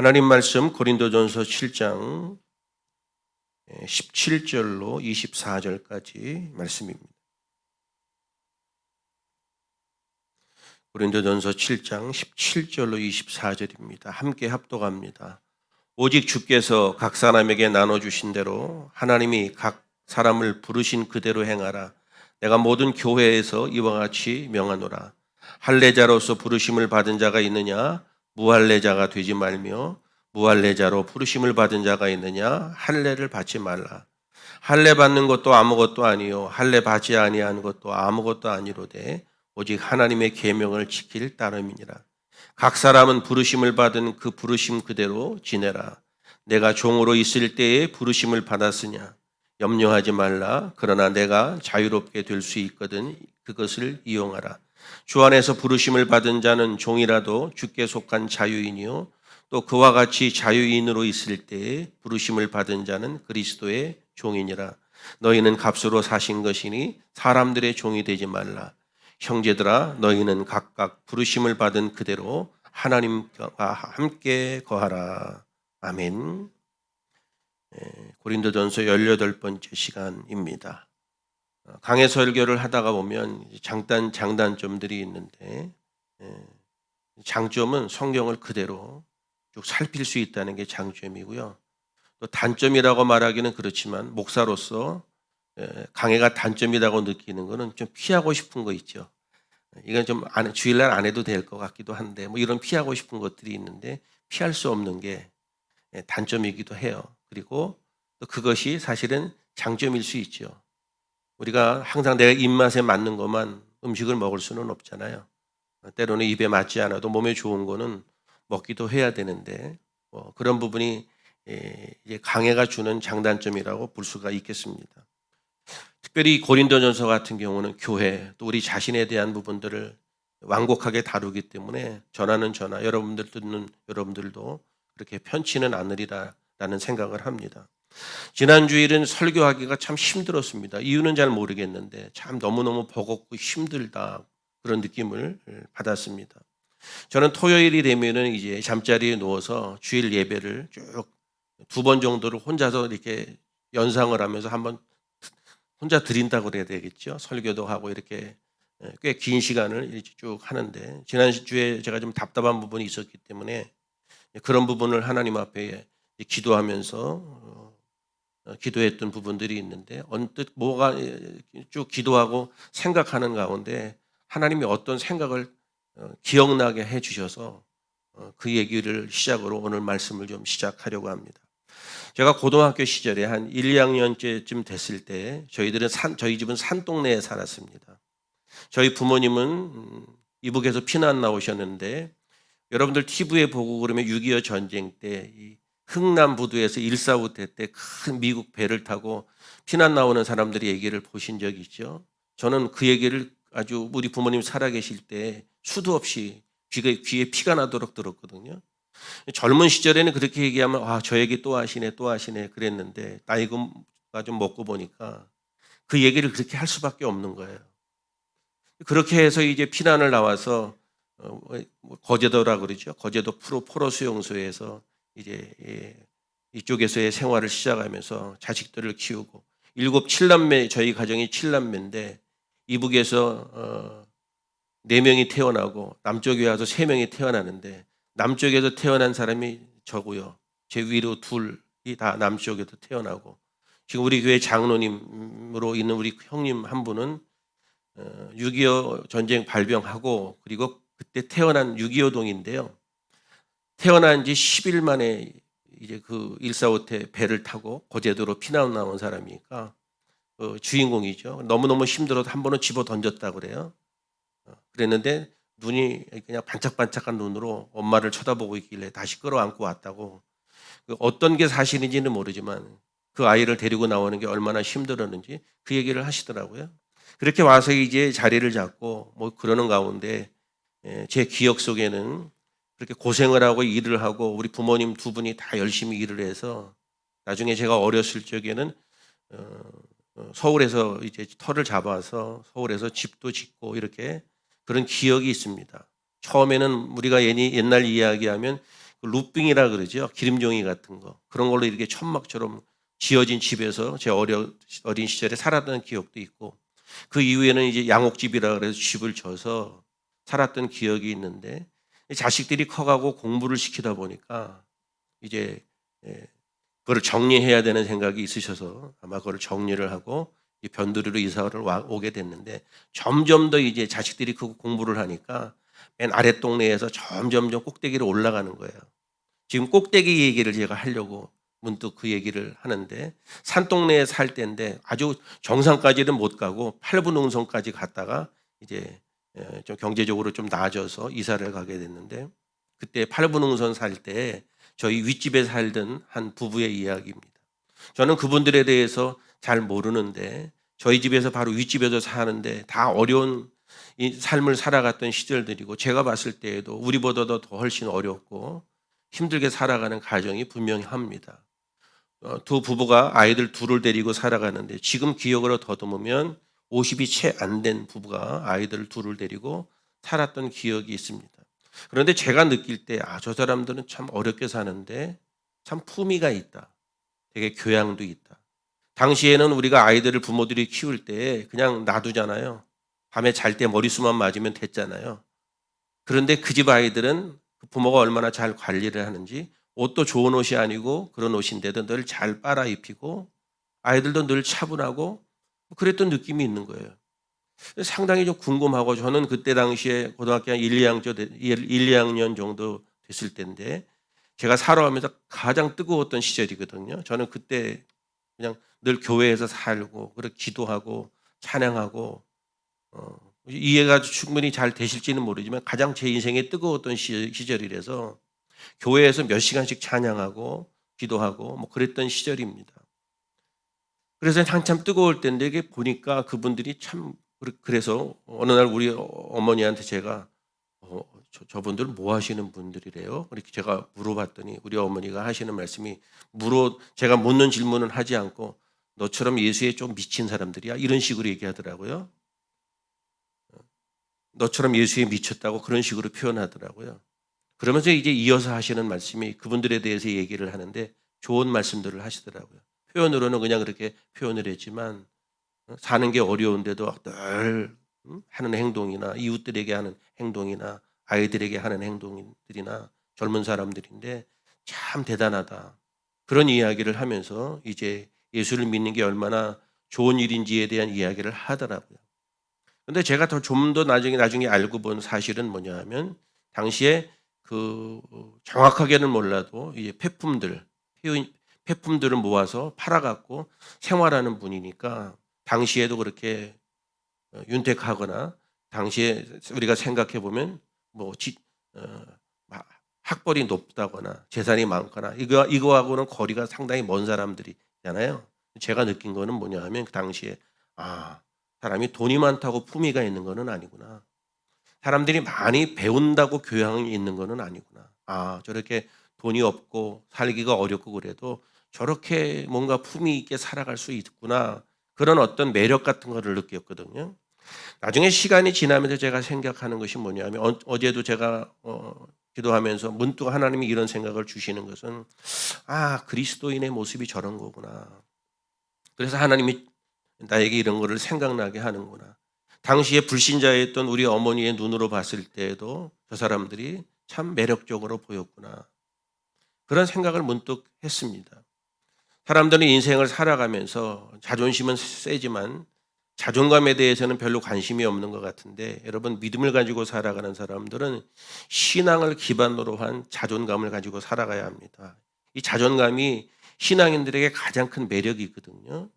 하나님 말씀 고린도전서 7장 17절로 24절까지 말씀입니다. 고린도전서 7장 17절로 24절입니다. 함께 합독합니다. 오직 주께서 각 사람에게 나눠주신 대로 하나님이 각 사람을 부르신 그대로 행하라. 내가 모든 교회에서 이와 같이 명하노라. 할례자로서 부르심을 받은 자가 있느냐? 무할례자가 되지 말며, 무할례자로 부르심을 받은 자가 있느냐? 할례를 받지 말라. 할례 받는 것도 아무것도 아니요 할례 받지 아니한 것도 아무것도 아니로되 오직 하나님의 계명을 지킬 따름이니라. 각 사람은 부르심을 받은 그 부르심 그대로 지내라. 내가 종으로 있을 때에 부르심을 받았으냐? 염려하지 말라. 그러나 내가 자유롭게 될 수 있거든 그것을 이용하라. 주 안에서 부르심을 받은 자는 종이라도 주께 속한 자유인이요 또 그와 같이 자유인으로 있을 때에 부르심을 받은 자는 그리스도의 종이니라. 너희는 값으로 사신 것이니 사람들의 종이 되지 말라. 형제들아, 너희는 각각 부르심을 받은 그대로 하나님과 함께 거하라. 아멘. 고린도전서 18번째 시간입니다. 강해 설교를 하다가 보면 장단점들이 있는데, 장점은 성경을 그대로 쭉 살필 수 있다는 게 장점이고요. 또 단점이라고 말하기는 그렇지만 목사로서 강해가 단점이라고 느끼는 거는 좀 피하고 싶은 거 있죠. 이건 좀 주일날 안 해도 될 것 같기도 한데 이런 피하고 싶은 것들이 있는데 피할 수 없는 게 단점이기도 해요. 그리고 또 그것이 사실은 장점일 수 있죠. 우리가 항상 내가 입맛에 맞는 것만 음식을 먹을 수는 없잖아요. 때로는 입에 맞지 않아도 몸에 좋은 거는 먹기도 해야 되는데 그런 부분이 이제 강해가 주는 장단점이라고 볼 수가 있겠습니다. 특별히 고린도전서 같은 경우는 교회 또 우리 자신에 대한 부분들을 완곡하게 다루기 때문에 전하는 저나 여러분들 듣는 여러분들도 그렇게 편치는 않으리라라는 생각을 합니다. 지난 주일은 설교하기가 참 힘들었습니다. 이유는 잘 모르겠는데 참 너무너무 버겁고 힘들다 그런 느낌을 받았습니다. 저는 토요일이 되면은 이제 잠자리에 누워서 주일 예배를 쭉 2번 정도를 혼자서 이렇게 연상을 하면서 한번 혼자 드린다고 그래야 되겠죠. 설교도 하고 이렇게 꽤 긴 시간을 이렇게 쭉 하는데 지난주에 제가 좀 답답한 부분이 있었기 때문에 그런 부분을 하나님 앞에 기도하면서 기도했던 부분들이 있는데 언뜻 뭐가 쭉 기도하고 생각하는 가운데 하나님이 어떤 생각을 기억나게 해 주셔서 그 얘기를 시작으로 오늘 말씀을 좀 시작하려고 합니다. 제가 고등학교 시절에 한 1, 2학년쯤 됐을 때 저희 집은 산동네에 살았습니다. 저희 부모님은 이북에서 피난 나오셨는데 여러분들 TV에 보고 그러면 6.25 전쟁 때 흥남부두에서 145 때 큰 미국 배를 타고 피난 나오는 사람들의 얘기를 보신 적이 있죠. 저는 그 얘기를 아주 우리 부모님 살아계실 때 수도 없이 귀에 피가 나도록 들었거든요. 젊은 시절에는 그렇게 얘기하면 저 얘기 또 하시네 그랬는데 나이가 좀 먹고 보니까 그 얘기를 그렇게 할 수밖에 없는 거예요. 그렇게 해서 이제 피난을 나와서 거제도라 그러죠. 거제도 포로 수용소에서 이제 이쪽에서의 생활을 시작하면서 자식들을 키우고 7남매 저희 가정이 7남매인데 이북에서 4명이 태어나고 남쪽에 와서 3명이 태어나는데 남쪽에서 태어난 사람이 저고요. 제 위로 2이 다 남쪽에서 태어나고 지금 우리 교회 장로님으로 있는 우리 형님 한 분은 6.25 전쟁 발병하고 그리고 그때 태어난 6.25동인데요. 태어난 지 10일 만에 이제 그 145태 배를 타고 거제도로 피난 나온 사람이니까 주인공이죠. 너무너무 힘들어도 한 번은 집어 던졌다 그래요. 그랬는데 눈이 그냥 반짝반짝한 눈으로 엄마를 쳐다보고 있길래 다시 끌어안고 왔다고. 어떤 게 사실인지는 모르지만 그 아이를 데리고 나오는 게 얼마나 힘들었는지 그 얘기를 하시더라고요. 그렇게 와서 이제 자리를 잡고 그러는 가운데 제 기억 속에는 그렇게 고생을 하고 일을 하고 우리 부모님 2분이 다 열심히 일을 해서 나중에 제가 어렸을 적에는 서울에서 이제 터를 잡아서 서울에서 집도 짓고 이렇게 그런 기억이 있습니다. 처음에는 우리가 옛날 이야기하면 그 루빙이라 그러죠. 기름종이 같은 거. 그런 걸로 이렇게 천막처럼 지어진 집에서 제 어린 시절에 살았던 기억도 있고, 그 이후에는 이제 양옥집이라 그래서 집을 져서 살았던 기억이 있는데, 자식들이 커가고 공부를 시키다 보니까 이제 그걸 정리해야 되는 생각이 있으셔서 아마 그걸 정리를 하고 이 변두리로 이사를 오게 됐는데, 점점 더 이제 자식들이 크고 공부를 하니까 맨 아래 동네에서 점점점 꼭대기로 올라가는 거예요. 지금 꼭대기 얘기를 제가 하려고 문득 그 얘기를 하는데, 산동네에 살 때인데 아주 정상까지는 못 가고 8분 능선까지 갔다가 이제 좀 경제적으로 좀 나아져서 이사를 가게 됐는데, 그때 8분 능선 살 때 저희 윗집에 살던 한 부부의 이야기입니다. 저는 그분들에 대해서 잘 모르는데 저희 집에서 바로 윗집에서 사는데 다 어려운 이 삶을 살아갔던 시절들이고, 제가 봤을 때에도 우리보다도 더 훨씬 어렵고 힘들게 살아가는 가정이 분명히 합니다. 두 부부가 아이들 둘을 데리고 살아가는데, 지금 기억으로 더듬으면 50이 채 안 된 부부가 아이들 둘을 데리고 살았던 기억이 있습니다. 그런데 제가 느낄 때, 저 사람들은 참 어렵게 사는데 참 품위가 있다. 되게 교양도 있다. 당시에는 우리가 아이들을 부모들이 키울 때 그냥 놔두잖아요. 밤에 잘 때 머리수만 맞으면 됐잖아요. 그런데 그 집 아이들은 그 부모가 얼마나 잘 관리를 하는지, 옷도 좋은 옷이 아니고 그런 옷인데도 늘 잘 빨아 입히고 아이들도 늘 차분하고 그랬던 느낌이 있는 거예요. 상당히 좀 궁금하고, 저는 그때 당시에 고등학교 한 1, 2학년 정도 됐을 때인데, 제가 살아가면서 가장 뜨거웠던 시절이거든요. 저는 그때 그냥 늘 교회에서 살고 그렇게 기도하고 찬양하고, 이해가 충분히 잘 되실지는 모르지만 가장 제 인생에 뜨거웠던 시절이라서 교회에서 몇 시간씩 찬양하고 기도하고 뭐 그랬던 시절입니다. 그래서 한참 뜨거울 때인데 이게 보니까 그분들이 참, 그래서 어느 날 우리 어머니한테 제가 저분들 뭐 하시는 분들이래요? 이렇게 제가 물어봤더니 우리 어머니가 하시는 말씀이, 제가 묻는 질문은 하지 않고 너처럼 예수에 좀 미친 사람들이야, 이런 식으로 얘기하더라고요. 너처럼 예수에 미쳤다고 그런 식으로 표현하더라고요. 그러면서 이제 이어서 하시는 말씀이, 그분들에 대해서 얘기를 하는데 좋은 말씀들을 하시더라고요. 표현으로는 그냥 그렇게 표현을 했지만, 사는 게 어려운데도 늘 하는 행동이나 이웃들에게 하는 행동이나 아이들에게 하는 행동들이나 젊은 사람들인데 참 대단하다. 그런 이야기를 하면서 이제 예수를 믿는 게 얼마나 좋은 일인지에 대한 이야기를 하더라고요. 근데 제가 좀 더 나중에 알고 본 사실은 뭐냐 하면, 당시에 그 정확하게는 몰라도 이제 폐품들을 모아서 팔아갖고 생활하는 분이니까, 당시에도 그렇게 윤택하거나, 당시에 우리가 생각해 보면 뭐 학벌이 높다거나 재산이 많거나 이거하고는 거리가 상당히 먼 사람들이잖아요. 제가 느낀 거는 뭐냐 하면, 그 당시에 사람이 돈이 많다고 품위가 있는 거는 아니구나. 사람들이 많이 배운다고 교양이 있는 거는 아니구나. 저렇게 돈이 없고 살기가 어렵고 그래도 저렇게 뭔가 품위 있게 살아갈 수 있구나. 그런 어떤 매력 같은 거를 느꼈거든요. 나중에 시간이 지나면서 제가 생각하는 것이 뭐냐면, 어제도 제가 기도하면서 문득 하나님이 이런 생각을 주시는 것은, 그리스도인의 모습이 저런 거구나. 그래서 하나님이 나에게 이런 거를 생각나게 하는구나. 당시에 불신자였던 우리 어머니의 눈으로 봤을 때에도 저 사람들이 참 매력적으로 보였구나. 그런 생각을 문득 했습니다. 사람들은 인생을 살아가면서 자존심은 세지만 자존감에 대해서는 별로 관심이 없는 것 같은데, 여러분, 믿음을 가지고 살아가는 사람들은 신앙을 기반으로 한 자존감을 가지고 살아가야 합니다. 이 자존감이 신앙인들에게 가장 큰 매력이 있거든요.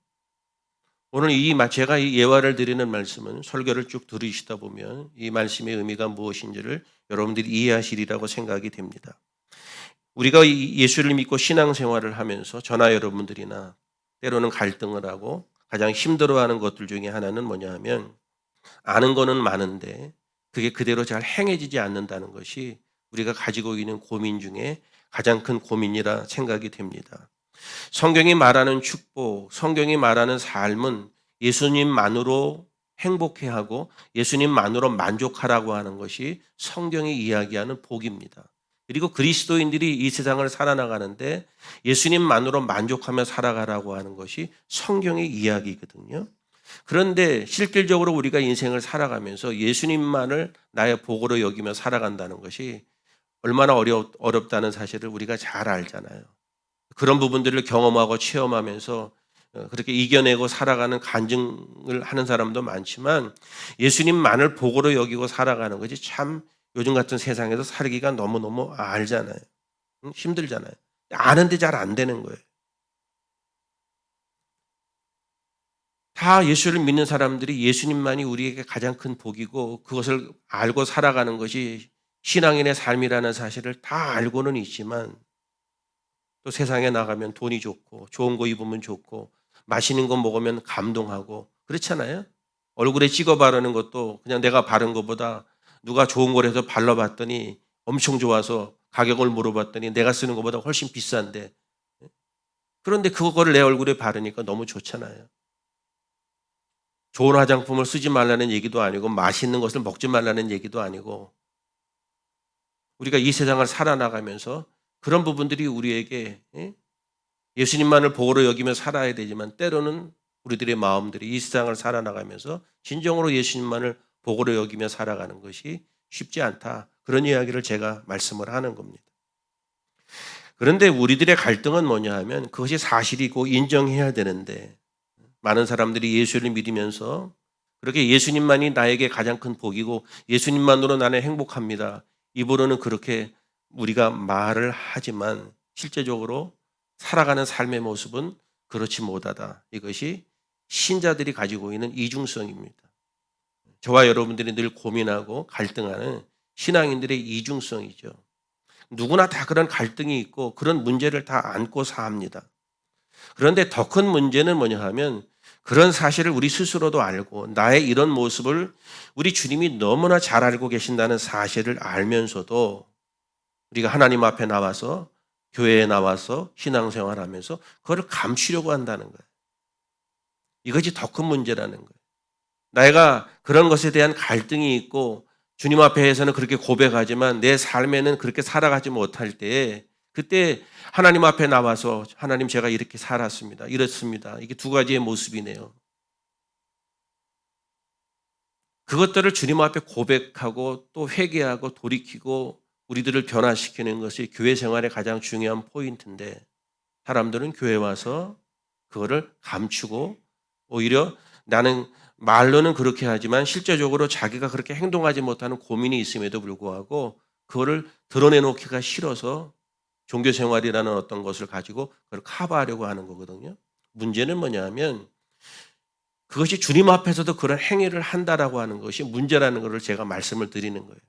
오늘 제가 이 예화를 드리는 말씀은, 설교를 쭉 들으시다 보면 이 말씀의 의미가 무엇인지를 여러분들이 이해하시리라고 생각이 됩니다. 우리가 예수를 믿고 신앙생활을 하면서 저나 여러분들이나 때로는 갈등을 하고 가장 힘들어하는 것들 중에 하나는 뭐냐 하면, 아는 거는 많은데 그게 그대로 잘 행해지지 않는다는 것이 우리가 가지고 있는 고민 중에 가장 큰 고민이라 생각이 됩니다. 성경이 말하는 축복, 성경이 말하는 삶은 예수님만으로 행복해하고 예수님만으로 만족하라고 하는 것이 성경이 이야기하는 복입니다. 그리고 그리스도인들이 이 세상을 살아나가는데 예수님만으로 만족하며 살아가라고 하는 것이 성경의 이야기거든요. 그런데 실질적으로 우리가 인생을 살아가면서 예수님만을 나의 복으로 여기며 살아간다는 것이 얼마나 어렵다는 사실을 우리가 잘 알잖아요. 그런 부분들을 경험하고 체험하면서 그렇게 이겨내고 살아가는 간증을 하는 사람도 많지만 예수님만을 복으로 여기고 살아가는 것이 참 요즘 같은 세상에서 살기가 너무너무 알잖아요. 힘들잖아요. 아는데 잘 안 되는 거예요. 다 예수를 믿는 사람들이 예수님만이 우리에게 가장 큰 복이고 그것을 알고 살아가는 것이 신앙인의 삶이라는 사실을 다 알고는 있지만 또 세상에 나가면 돈이 좋고 좋은 거 입으면 좋고 맛있는 거 먹으면 감동하고 그렇잖아요. 얼굴에 찍어 바르는 것도 그냥 내가 바른 것보다 누가 좋은 걸 해서 발라봤더니 엄청 좋아서 가격을 물어봤더니 내가 쓰는 것보다 훨씬 비싼데 그런데 그거를 내 얼굴에 바르니까 너무 좋잖아요. 좋은 화장품을 쓰지 말라는 얘기도 아니고 맛있는 것을 먹지 말라는 얘기도 아니고 우리가 이 세상을 살아나가면서 그런 부분들이 우리에게 예수님만을 복으로 여기며 살아야 되지만 때로는 우리들의 마음들이 이 세상을 살아나가면서 진정으로 예수님만을 복으로 여기며 살아가는 것이 쉽지 않다. 그런 이야기를 제가 말씀을 하는 겁니다. 그런데 우리들의 갈등은 뭐냐 하면 그것이 사실이고 인정해야 되는데 많은 사람들이 예수를 믿으면서 그렇게 예수님만이 나에게 가장 큰 복이고 예수님만으로 나는 행복합니다. 입으로는 그렇게 우리가 말을 하지만 실제적으로 살아가는 삶의 모습은 그렇지 못하다. 이것이 신자들이 가지고 있는 이중성입니다. 저와 여러분들이 늘 고민하고 갈등하는 신앙인들의 이중성이죠. 누구나 다 그런 갈등이 있고 그런 문제를 다 안고 삽니다. 그런데 더 큰 문제는 뭐냐 하면 그런 사실을 우리 스스로도 알고 나의 이런 모습을 우리 주님이 너무나 잘 알고 계신다는 사실을 알면서도 우리가 하나님 앞에 나와서 교회에 나와서 신앙생활하면서 그걸 감추려고 한다는 거예요. 이것이 더 큰 문제라는 거예요. 내가 그런 것에 대한 갈등이 있고 주님 앞에서는 그렇게 고백하지만 내 삶에는 그렇게 살아가지 못할 때에 그때 하나님 앞에 나와서 하나님 제가 이렇게 살았습니다. 이렇습니다. 이게 두 가지의 모습이네요. 그것들을 주님 앞에 고백하고 또 회개하고 돌이키고 우리들을 변화시키는 것이 교회 생활의 가장 중요한 포인트인데 사람들은 교회 와서 그거를 감추고 오히려 나는 말로는 그렇게 하지만 실제적으로 자기가 그렇게 행동하지 못하는 고민이 있음에도 불구하고 그거를 드러내놓기가 싫어서 종교 생활이라는 어떤 것을 가지고 그걸 커버하려고 하는 거거든요. 문제는 뭐냐면 그것이 주님 앞에서도 그런 행위를 한다라고 하는 것이 문제라는 것을 제가 말씀을 드리는 거예요.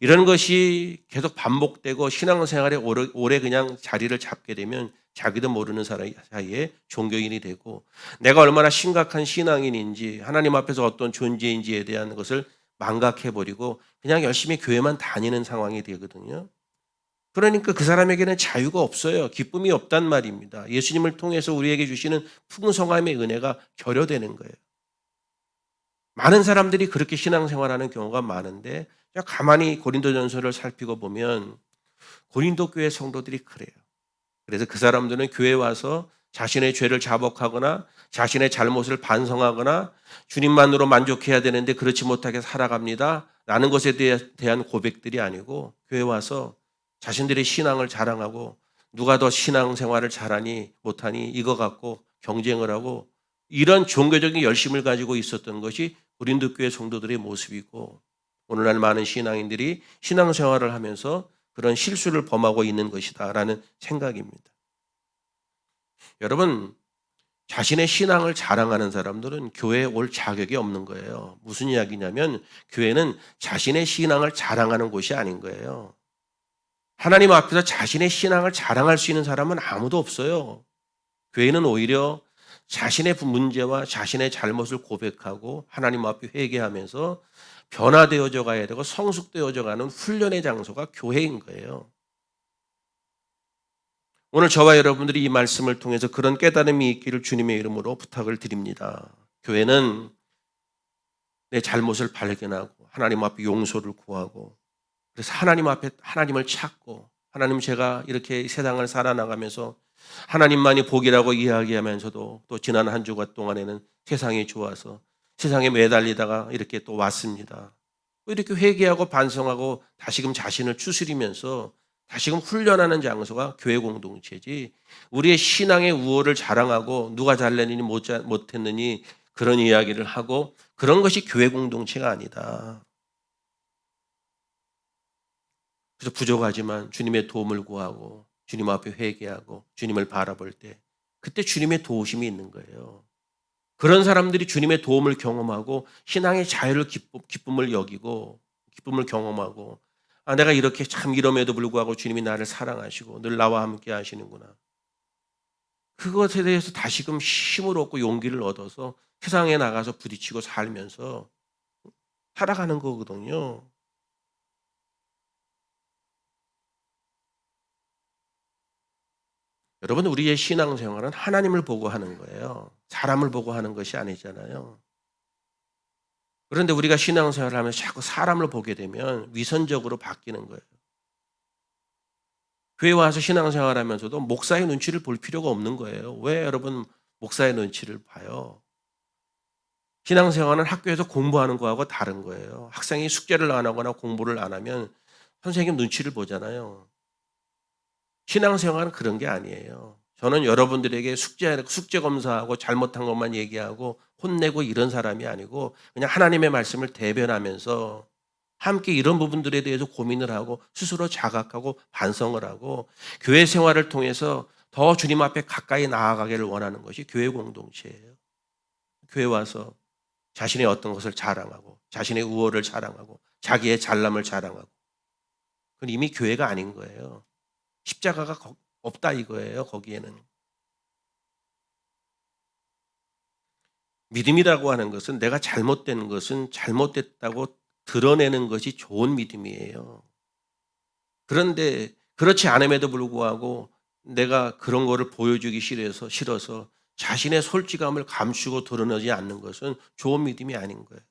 이런 것이 계속 반복되고 신앙생활에 오래 그냥 자리를 잡게 되면 자기도 모르는 사이에 종교인이 되고 내가 얼마나 심각한 신앙인인지 하나님 앞에서 어떤 존재인지에 대한 것을 망각해버리고 그냥 열심히 교회만 다니는 상황이 되거든요. 그러니까 그 사람에게는 자유가 없어요. 기쁨이 없단 말입니다. 예수님을 통해서 우리에게 주시는 풍성함의 은혜가 결여되는 거예요. 많은 사람들이 그렇게 신앙생활하는 경우가 많은데 가만히 고린도전서를 살피고 보면 고린도 교회 성도들이 그래요. 그래서 그 사람들은 교회에 와서 자신의 죄를 자복하거나 자신의 잘못을 반성하거나 주님만으로 만족해야 되는데 그렇지 못하게 살아갑니다. 라는 것에 대한 고백들이 아니고 교회에 와서 자신들의 신앙을 자랑하고 누가 더 신앙생활을 잘하니 못하니 이거 갖고 경쟁을 하고 이런 종교적인 열심을 가지고 있었던 것이 고린도 교회 성도들의 모습이고 오늘날 많은 신앙인들이 신앙생활을 하면서 그런 실수를 범하고 있는 것이다라는 생각입니다. 여러분, 자신의 신앙을 자랑하는 사람들은 교회에 올 자격이 없는 거예요. 무슨 이야기냐면 교회는 자신의 신앙을 자랑하는 곳이 아닌 거예요. 하나님 앞에서 자신의 신앙을 자랑할 수 있는 사람은 아무도 없어요. 교회는 오히려 자신의 문제와 자신의 잘못을 고백하고 하나님 앞에 회개하면서 변화되어져 가야 되고 성숙되어져 가는 훈련의 장소가 교회인 거예요. 오늘 저와 여러분들이 이 말씀을 통해서 그런 깨달음이 있기를 주님의 이름으로 부탁을 드립니다. 교회는 내 잘못을 발견하고 하나님 앞에 용서를 구하고 그래서 하나님 앞에 하나님을 찾고 하나님 제가 이렇게 세상을 살아나가면서 하나님만이 복이라고 이야기하면서도 또 지난 한 주간 동안에는 세상이 좋아서 세상에 매달리다가 이렇게 또 왔습니다. 이렇게 회개하고 반성하고 다시금 자신을 추스리면서 다시금 훈련하는 장소가 교회 공동체지 우리의 신앙의 우월을 자랑하고 누가 잘냈느니 못했느니 그런 이야기를 하고 그런 것이 교회 공동체가 아니다. 그래서 부족하지만 주님의 도움을 구하고 주님 앞에 회개하고 주님을 바라볼 때 그때 주님의 도우심이 있는 거예요. 그런 사람들이 주님의 도움을 경험하고 신앙의 자유를 기쁨을 여기고 기쁨을 경험하고 아 내가 이렇게 참 이럼에도 불구하고 주님이 나를 사랑하시고 늘 나와 함께 하시는구나. 그것에 대해서 다시금 힘을 얻고 용기를 얻어서 세상에 나가서 부딪히고 살면서 살아가는 거거든요. 여러분 우리의 신앙생활은 하나님을 보고 하는 거예요. 사람을 보고 하는 것이 아니잖아요. 그런데 우리가 신앙생활을 하면서 자꾸 사람을 보게 되면 위선적으로 바뀌는 거예요. 교회 와서 신앙생활하면서도 목사의 눈치를 볼 필요가 없는 거예요. 왜 여러분 목사의 눈치를 봐요? 신앙생활은 학교에서 공부하는 거하고 다른 거예요. 학생이 숙제를 안 하거나 공부를 안 하면 선생님 눈치를 보잖아요. 신앙생활은 그런 게 아니에요. 저는 여러분들에게 숙제 검사하고 잘못한 것만 얘기하고 혼내고 이런 사람이 아니고 그냥 하나님의 말씀을 대변하면서 함께 이런 부분들에 대해서 고민을 하고 스스로 자각하고 반성을 하고 교회 생활을 통해서 더 주님 앞에 가까이 나아가기를 원하는 것이 교회 공동체예요. 교회 와서 자신의 어떤 것을 자랑하고 자신의 우월을 자랑하고 자기의 잘남을 자랑하고 그건 이미 교회가 아닌 거예요. 십자가가 없다 이거예요. 거기에는. 믿음이라고 하는 것은 내가 잘못된 것은 잘못됐다고 드러내는 것이 좋은 믿음이에요. 그런데 그렇지 않음에도 불구하고 내가 그런 거를 보여주기 싫어서 자신의 솔직함을 감추고 드러내지 않는 것은 좋은 믿음이 아닌 거예요.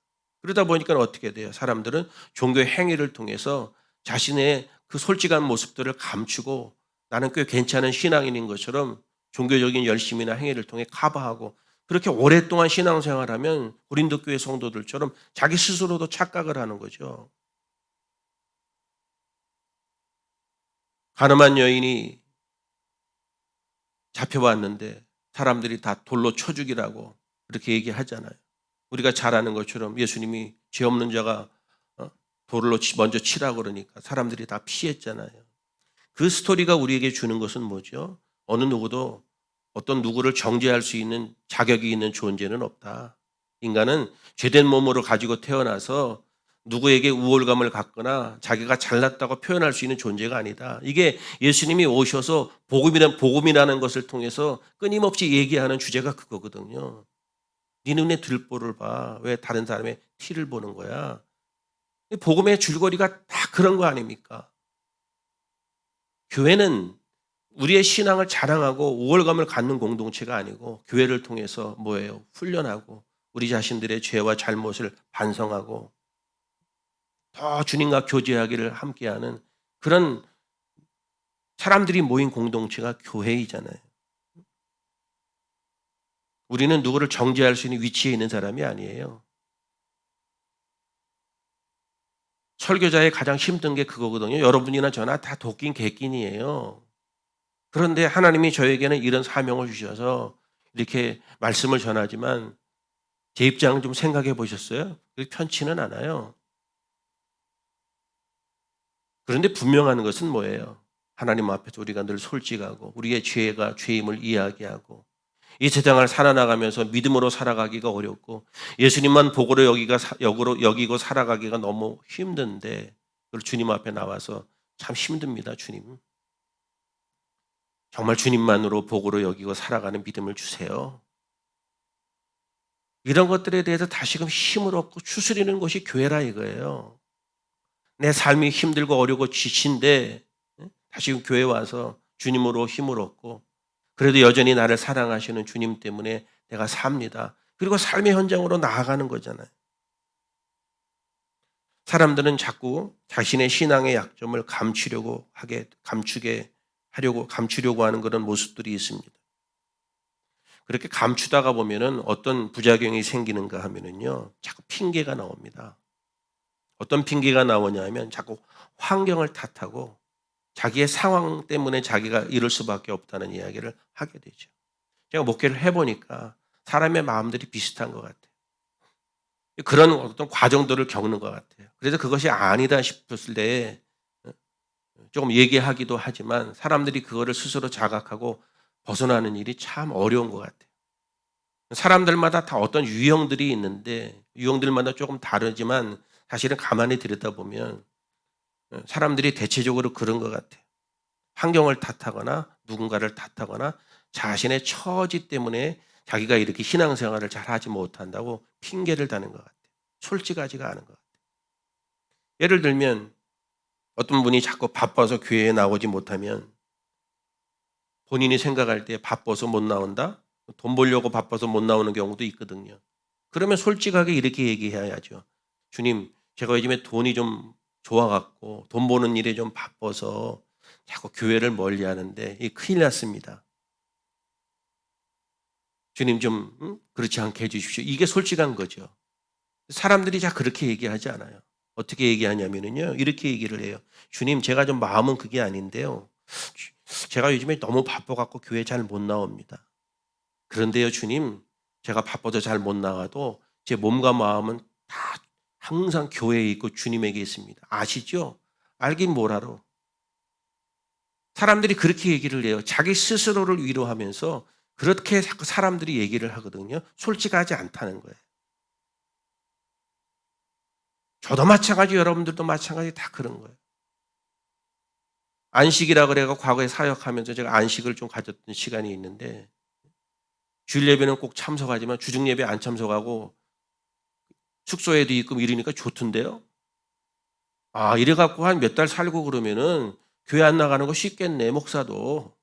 그러다 보니까 어떻게 돼요? 사람들은 종교 행위를 통해서 자신의 그 솔직한 모습들을 감추고 나는 꽤 괜찮은 신앙인인 것처럼 종교적인 열심이나 행위를 통해 커버하고 그렇게 오랫동안 신앙생활하면 고린도 교회 성도들처럼 자기 스스로도 착각을 하는 거죠. 가늠한 여인이 잡혀왔는데 사람들이 다 돌로 쳐 죽이라고 그렇게 얘기하잖아요. 우리가 잘 아는 것처럼 예수님이 죄 없는 자가 돌로 먼저 치라고 그러니까 사람들이 다 피했잖아요. 그 스토리가 우리에게 주는 것은 뭐죠? 어느 누구도 어떤 누구를 정죄할 수 있는 자격이 있는 존재는 없다. 인간은 죄된 몸으로 가지고 태어나서 누구에게 우월감을 갖거나 자기가 잘났다고 표현할 수 있는 존재가 아니다. 이게 예수님이 오셔서 복음이라는 것을 통해서 끊임없이 얘기하는 주제가 그거거든요. 네 눈에 들보를 봐. 왜 다른 사람의 티를 보는 거야? 복음의 줄거리가 다 그런 거 아닙니까? 교회는 우리의 신앙을 자랑하고 우월감을 갖는 공동체가 아니고 교회를 통해서 뭐예요? 훈련하고 우리 자신들의 죄와 잘못을 반성하고 더 주님과 교제하기를 함께하는 그런 사람들이 모인 공동체가 교회이잖아요. 우리는 누구를 정죄할 수 있는 위치에 있는 사람이 아니에요. 설교자의 가장 힘든 게 그거거든요. 여러분이나 저나 다 도끼인 개낀이에요. 그런데 하나님이 저에게는 이런 사명을 주셔서 이렇게 말씀을 전하지만 제 입장을 좀 생각해 보셨어요? 편치는 않아요. 그런데 분명한 것은 뭐예요? 하나님 앞에서 우리가 늘 솔직하고 우리의 죄임을 이야기하고 이 세상을 살아나가면서 믿음으로 살아가기가 어렵고 예수님만 복으로 여기고 살아가기가 너무 힘든데 그걸 주님 앞에 나와서 참 힘듭니다. 주님. 정말 주님만으로 복으로 여기고 살아가는 믿음을 주세요. 이런 것들에 대해서 다시금 힘을 얻고 추스리는 것이 교회라 이거예요. 내 삶이 힘들고 어려고 지친데 다시금 교회 와서 주님으로 힘을 얻고 그래도 여전히 나를 사랑하시는 주님 때문에 내가 삽니다. 그리고 삶의 현장으로 나아가는 거잖아요. 사람들은 자꾸 자신의 신앙의 약점을 감추려고 하는 그런 모습들이 있습니다. 그렇게 감추다가 보면은 어떤 부작용이 생기는가 하면은요, 자꾸 핑계가 나옵니다. 어떤 핑계가 나오냐 하면 자꾸 환경을 탓하고 자기의 상황 때문에 자기가 이럴 수밖에 없다는 이야기를 하게 되죠. 제가 목회를 해보니까 사람의 마음들이 비슷한 것 같아요. 그런 어떤 과정들을 겪는 것 같아요. 그래서 그것이 아니다 싶었을 때 조금 얘기하기도 하지만 사람들이 그거를 스스로 자각하고 벗어나는 일이 참 어려운 것 같아요. 사람들마다 다 어떤 유형들이 있는데 유형들마다 조금 다르지만 사실은 가만히 들여다보면 사람들이 대체적으로 그런 것 같아요. 환경을 탓하거나 누군가를 탓하거나 자신의 처지 때문에 자기가 이렇게 신앙생활을 잘 하지 못한다고 핑계를 대는 것 같아요. 솔직하지가 않은 것 같아요. 예를 들면 어떤 분이 자꾸 바빠서 교회에 나오지 못하면 본인이 생각할 때 바빠서 못 나온다? 돈 벌려고 바빠서 못 나오는 경우도 있거든요. 그러면 솔직하게 이렇게 얘기해야죠. 주님, 제가 요즘에 돈이 좀 좋아갖고 돈 버는 일에 좀 바빠서 자꾸 교회를 멀리 하는데 이 큰일 났습니다. 주님 좀 그렇지 않게 해주십시오. 이게 솔직한 거죠. 사람들이 다 그렇게 얘기하지 않아요. 어떻게 얘기하냐면요. 이렇게 얘기를 해요. 주님, 제가 좀 마음은 그게 아닌데요. 제가 요즘에 너무 바빠갖고 교회 잘 못 나옵니다. 그런데요, 주님, 제가 바빠서 잘 못 나가도 제 몸과 마음은 다 항상 교회에 있고 주님에게 있습니다. 아시죠? 알긴 뭐라로. 사람들이 그렇게 얘기를 해요. 자기 스스로를 위로하면서 그렇게 자꾸 사람들이 얘기를 하거든요. 솔직하지 않다는 거예요. 저도 마찬가지, 여러분들도 마찬가지 다 그런 거예요. 안식이라 그래가 과거에 사역하면서 제가 안식을 좀 가졌던 시간이 있는데 주일 예배는 꼭 참석하지만 주중 예배 안 참석하고 숙소에도 있고 이러니까 좋던데요. 아, 이래 갖고 한 몇 달 살고 그러면은 교회 안 나가는 거 쉽겠네, 목사도.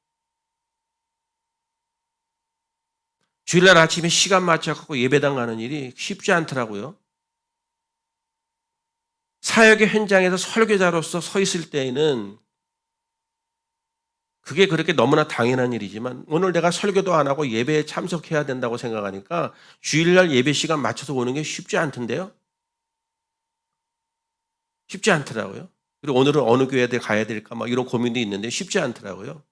주일날 아침에 시간 맞춰 갖고 예배당 가는 일이 쉽지 않더라고요. 사역의 현장에서 설교자로서 서 있을 때에는 그게 그렇게 너무나 당연한 일이지만 오늘 내가 설교도 안 하고 예배에 참석해야 된다고 생각하니까 주일날 예배 시간 맞춰서 오는 게 쉽지 않던데요. 쉽지 않더라고요. 그리고 오늘은 어느 교회에 가야 될까 막 이런 고민도 있는데 쉽지 않더라고요.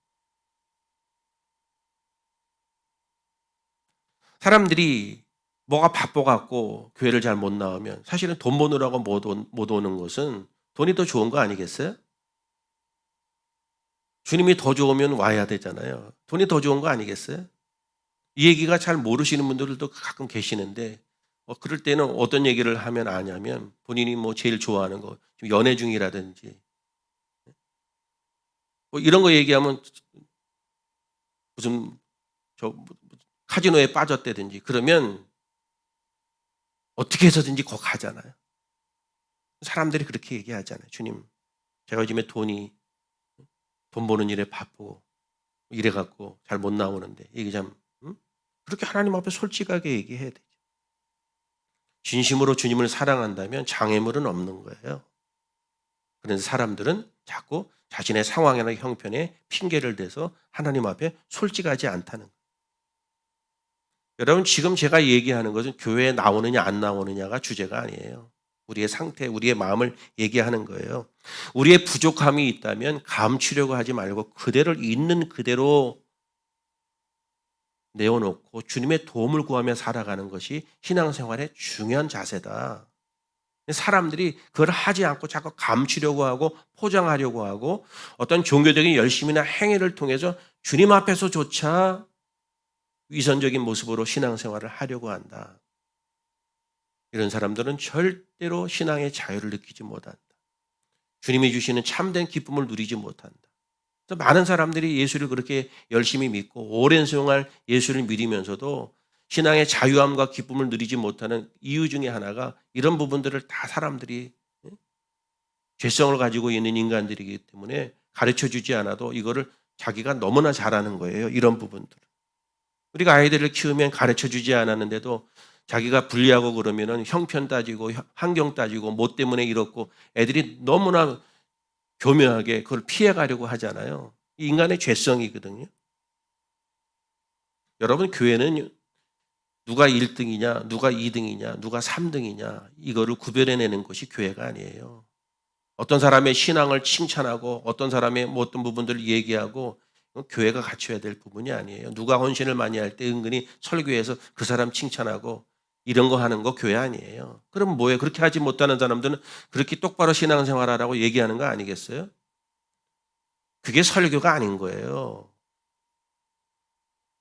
사람들이 뭐가 바빠 갖고 교회를 잘 못 나오면 사실은 돈 버느라고 못 오는 것은 돈이 더 좋은 거 아니겠어요? 주님이 더 좋으면 와야 되잖아요. 돈이 더 좋은 거 아니겠어요? 이 얘기가 잘 모르시는 분들도 가끔 계시는데 그럴 때는 어떤 얘기를 하면 아냐면 본인이 뭐 제일 좋아하는 거 지금 연애 중이라든지 뭐 이런 거 얘기하면 무슨 저 카지노에 빠졌다든지 그러면 어떻게 해서든지 거 가잖아요. 사람들이 그렇게 얘기하잖아요. 주님, 제가 요즘에 돈 버는 일에 바쁘고 이래 갖고 잘 못 나오는데 이게 참 그렇게 하나님 앞에 솔직하게 얘기해야 되죠. 진심으로 주님을 사랑한다면 장애물은 없는 거예요. 그래서 사람들은 자꾸 자신의 상황이나 형편에 핑계를 대서 하나님 앞에 솔직하지 않다는 거예요. 여러분 지금 제가 얘기하는 것은 교회에 나오느냐 안 나오느냐가 주제가 아니에요. 우리의 상태, 우리의 마음을 얘기하는 거예요. 우리의 부족함이 있다면 감추려고 하지 말고 그대를 있는 그대로 내어놓고 주님의 도움을 구하며 살아가는 것이 신앙생활의 중요한 자세다. 사람들이 그걸 하지 않고 자꾸 감추려고 하고 포장하려고 하고 어떤 종교적인 열심이나 행위를 통해서 주님 앞에서조차 위선적인 모습으로 신앙생활을 하려고 한다. 이런 사람들은 절대로 신앙의 자유를 느끼지 못한다. 주님이 주시는 참된 기쁨을 누리지 못한다. 그래서 많은 사람들이 예수를 그렇게 열심히 믿고 오랜 생활 예수를 믿으면서도 신앙의 자유함과 기쁨을 누리지 못하는 이유 중에 하나가 이런 부분들을 다 사람들이 죄성을 가지고 있는 인간들이기 때문에 가르쳐 주지 않아도 이거를 자기가 너무나 잘하는 거예요. 이런 부분들. 우리가 아이들을 키우면 가르쳐 주지 않았는데도 자기가 불리하고 그러면은 형편 따지고 환경 따지고 뭐 때문에 이렇고 애들이 너무나 교묘하게 그걸 피해가려고 하잖아요. 이 인간의 죄성이거든요. 여러분, 교회는 누가 1등이냐, 누가 2등이냐, 누가 3등이냐 이거를 구별해내는 것이 교회가 아니에요. 어떤 사람의 신앙을 칭찬하고 어떤 사람의 뭐 어떤 부분들을 얘기하고 교회가 갖춰야 될 부분이 아니에요. 누가 헌신을 많이 할 때 은근히 설교에서 그 사람 칭찬하고 이런 거 하는 거 교회 아니에요. 그럼 뭐예요? 그렇게 하지 못하는 사람들은 그렇게 똑바로 신앙생활하라고 얘기하는 거 아니겠어요? 그게 설교가 아닌 거예요.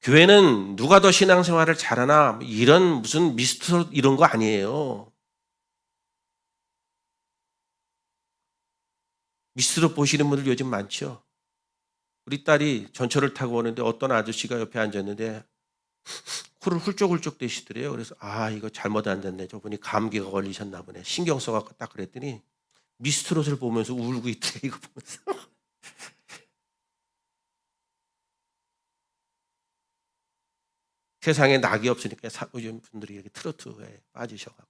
교회는 누가 더 신앙생활을 잘하나 이런 무슨 미스터 이런 거 아니에요. 미스터 보시는 분들 요즘 많죠. 우리 딸이 전철을 타고 오는데 어떤 아저씨가 옆에 앉았는데 코를 훌쩍훌쩍 대시더래요. 그래서 이거 잘못 앉았네. 저분이 감기가 걸리셨나 보네. 신경 써갖고 딱 그랬더니 미스트롯을 보면서 울고 있더래. 이거 보면서. 세상에 낙이 없으니까 요즘 분들이 이렇게 트로트에 빠지셔가지고.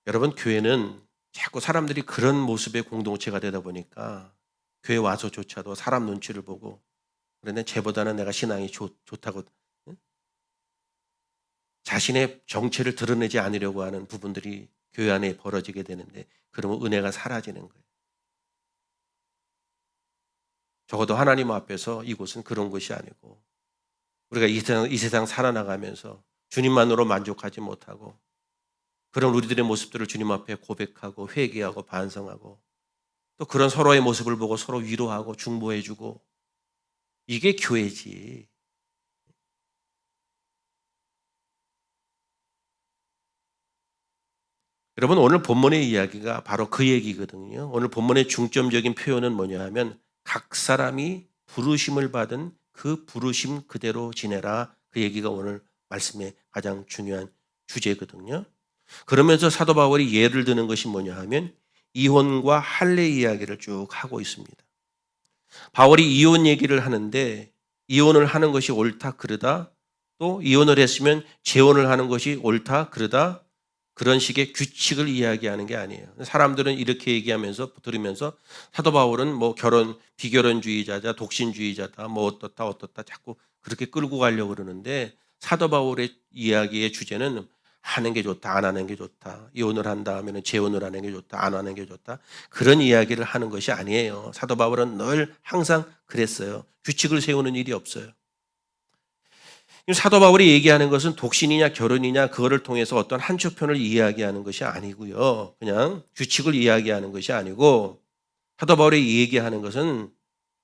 여러분, 교회는 자꾸 사람들이 그런 모습의 공동체가 되다 보니까 교회 와서조차도 사람 눈치를 보고 그런데 쟤보다는 내가 신앙이 좋다고 자신의 정체를 드러내지 않으려고 하는 부분들이 교회 안에 벌어지게 되는데 그러면 은혜가 사라지는 거예요. 적어도 하나님 앞에서 이곳은 그런 것이 아니고 우리가 이 세상 살아나가면서 주님만으로 만족하지 못하고 그런 우리들의 모습들을 주님 앞에 고백하고 회개하고 반성하고 또 그런 서로의 모습을 보고 서로 위로하고 중보해주고 이게 교회지. 여러분, 오늘 본문의 이야기가 바로 그 얘기거든요. 오늘 본문의 중점적인 표현은 뭐냐 하면 각 사람이 부르심을 받은 그 부르심 그대로 지내라. 그 얘기가 오늘 말씀의 가장 중요한 주제거든요. 그러면서 사도 바울이 예를 드는 것이 뭐냐 하면 이혼과 할례 이야기를 쭉 하고 있습니다. 바울이 이혼 얘기를 하는데 이혼을 하는 것이 옳다 그르다 또 이혼을 했으면 재혼을 하는 것이 옳다 그르다 그런 식의 규칙을 이야기하는 게 아니에요. 사람들은 이렇게 얘기하면서 들으면서 사도 바울은 뭐 비결혼주의자자 독신주의자다 뭐 어떻다 자꾸 그렇게 끌고 가려고 그러는데 사도 바울의 이야기의 주제는 하는 게 좋다 안 하는 게 좋다 이혼을 한다 하면 재혼을 하는 게 좋다 안 하는 게 좋다 그런 이야기를 하는 것이 아니에요. 사도 바울은 늘 항상 그랬어요. 규칙을 세우는 일이 없어요. 사도 바울이 얘기하는 것은 독신이냐 결혼이냐 그거를 통해서 어떤 한쪽편을 이야기하는 것이 아니고요. 그냥 규칙을 이야기하는 것이 아니고 사도 바울이 얘기하는 것은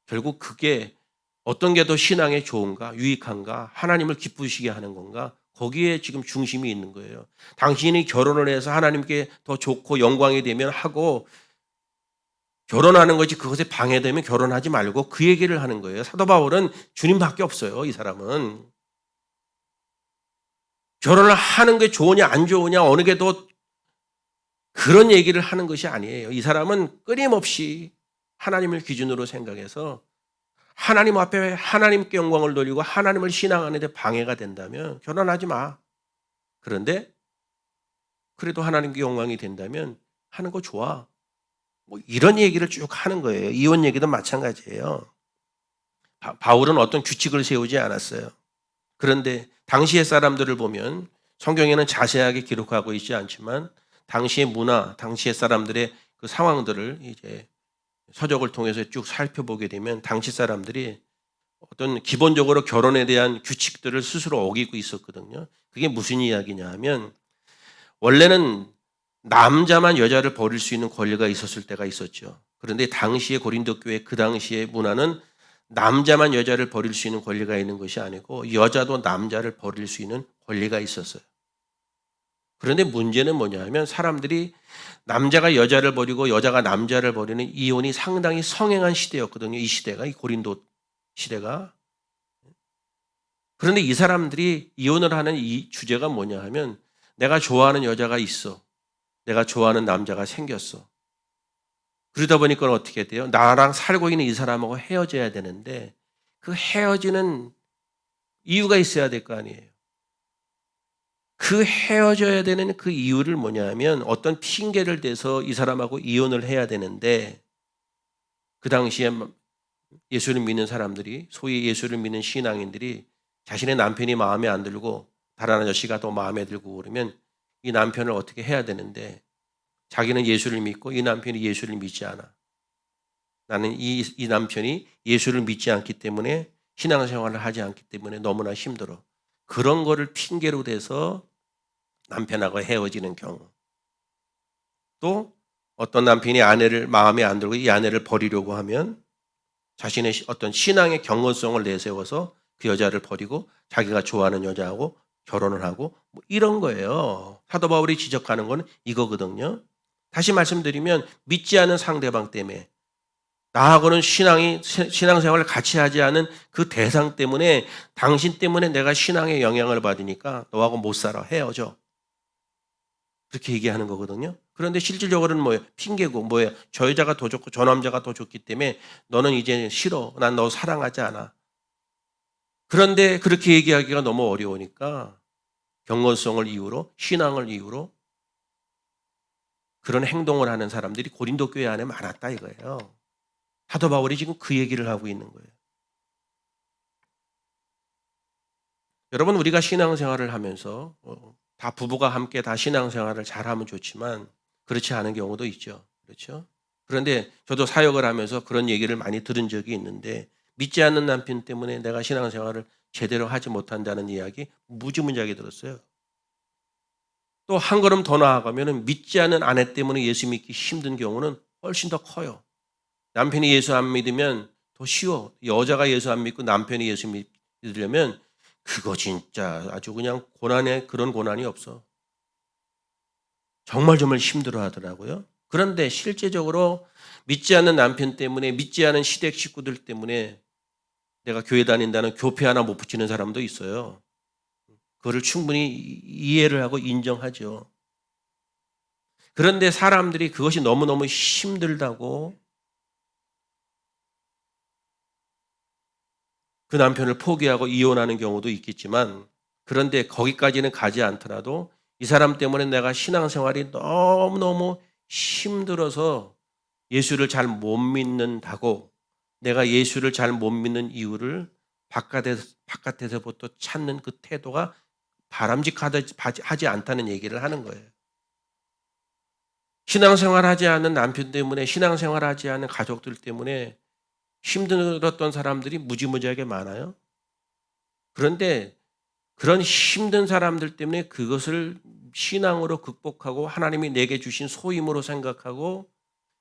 결국 그게 어떤 게 더 신앙에 좋은가 유익한가 하나님을 기쁘시게 하는 건가 거기에 지금 중심이 있는 거예요. 당신이 결혼을 해서 하나님께 더 좋고 영광이 되면 하고 결혼하는 것이 그것에 방해되면 결혼하지 말고 그 얘기를 하는 거예요. 사도 바울은 주님밖에 없어요. 이 사람은. 결혼을 하는 게 좋으냐 안 좋으냐 어느 게 더 그런 얘기를 하는 것이 아니에요. 이 사람은 끊임없이 하나님을 기준으로 생각해서 하나님 앞에 하나님께 영광을 돌리고 하나님을 신앙하는 데 방해가 된다면 결혼하지 마. 그런데 그래도 하나님께 영광이 된다면 하는 거 좋아. 뭐 이런 얘기를 쭉 하는 거예요. 이혼 얘기도 마찬가지예요. 바울은 어떤 규칙을 세우지 않았어요. 그런데 당시의 사람들을 보면 성경에는 자세하게 기록하고 있지 않지만 당시의 문화, 당시의 사람들의 그 상황들을 이제 서적을 통해서 쭉 살펴보게 되면 당시 사람들이 어떤 기본적으로 결혼에 대한 규칙들을 스스로 어기고 있었거든요. 그게 무슨 이야기냐 하면 원래는 남자만 여자를 버릴 수 있는 권리가 있었을 때가 있었죠. 그런데 당시의 고린도 교회 그 당시의 문화는 남자만 여자를 버릴 수 있는 권리가 있는 것이 아니고 여자도 남자를 버릴 수 있는 권리가 있었어요. 그런데 문제는 뭐냐 하면 사람들이 남자가 여자를 버리고 여자가 남자를 버리는 이혼이 상당히 성행한 시대였거든요. 이 시대가, 이 고린도 시대가. 그런데 이 사람들이 이혼을 하는 이 주제가 뭐냐 하면 내가 좋아하는 여자가 있어. 내가 좋아하는 남자가 생겼어. 그러다 보니까 어떻게 돼요? 나랑 살고 있는 이 사람하고 헤어져야 되는데 그 헤어지는 이유가 있어야 될 거 아니에요. 그 헤어져야 되는 그 이유를 뭐냐면 어떤 핑계를 대서 이 사람하고 이혼을 해야 되는데 그 당시에 예수를 믿는 사람들이 소위 예수를 믿는 신앙인들이 자신의 남편이 마음에 안 들고 다른 아저씨가 더 마음에 들고 그러면 이 남편을 어떻게 해야 되는데 자기는 예수를 믿고 이 남편이 예수를 믿지 않아. 나는 이 남편이 예수를 믿지 않기 때문에 신앙생활을 하지 않기 때문에 너무나 힘들어. 그런 거를 핑계로 대서 남편하고 헤어지는 경우. 또 어떤 남편이 아내를 마음에 안 들고 이 아내를 버리려고 하면 자신의 어떤 신앙의 경건성을 내세워서 그 여자를 버리고 자기가 좋아하는 여자하고 결혼을 하고 뭐 이런 거예요. 사도 바울이 지적하는 건 이거거든요. 다시 말씀드리면 믿지 않은 상대방 때문에 나하고는 신앙생활을 같이 하지 않은 그 대상 때문에 당신 때문에 내가 신앙에 영향을 받으니까 너하고 못 살아 헤어져. 그렇게 얘기하는 거거든요. 그런데 실질적으로는 뭐예요? 핑계고 뭐예요? 저 여자가 더 좋고 저 남자가 더 좋기 때문에 너는 이제 싫어. 난 너 사랑하지 않아. 그런데 그렇게 얘기하기가 너무 어려우니까 경건성을 이유로 신앙을 이유로 그런 행동을 하는 사람들이 고린도 교회 안에 많았다 이거예요. 사도 바울이 지금 그 얘기를 하고 있는 거예요. 여러분 우리가 신앙생활을 하면서 다 부부가 함께 다 신앙생활을 잘하면 좋지만 그렇지 않은 경우도 있죠. 그렇죠? 그런데 저도 사역을 하면서 그런 얘기를 많이 들은 적이 있는데 믿지 않는 남편 때문에 내가 신앙생활을 제대로 하지 못한다는 이야기 무지무지하게 들었어요. 또 한 걸음 더 나아가면 믿지 않는 아내 때문에 예수 믿기 힘든 경우는 훨씬 더 커요. 남편이 예수 안 믿으면 더 쉬워. 여자가 예수 안 믿고 남편이 예수 믿으려면 그거 진짜 아주 그냥 고난에 그런 고난이 없어. 정말 힘들어 하더라고요. 그런데 실제적으로 믿지 않는 남편 때문에 믿지 않은 시댁 식구들 때문에 내가 교회 다닌다는 교패 하나 못 붙이는 사람도 있어요. 그거를 충분히 이해를 하고 인정하죠. 그런데 사람들이 그것이 너무너무 힘들다고 그 남편을 포기하고 이혼하는 경우도 있겠지만 그런데 거기까지는 가지 않더라도 이 사람 때문에 내가 신앙생활이 너무너무 힘들어서 예수를 잘 못 믿는다고 내가 예수를 잘 못 믿는 이유를 바깥에서부터 찾는 그 태도가 바람직하지 않다는 얘기를 하는 거예요. 신앙생활하지 않는 남편 때문에 신앙생활하지 않는 가족들 때문에 힘들었던 사람들이 무지무지하게 많아요. 그런데 그런 힘든 사람들 때문에 그것을 신앙으로 극복하고 하나님이 내게 주신 소임으로 생각하고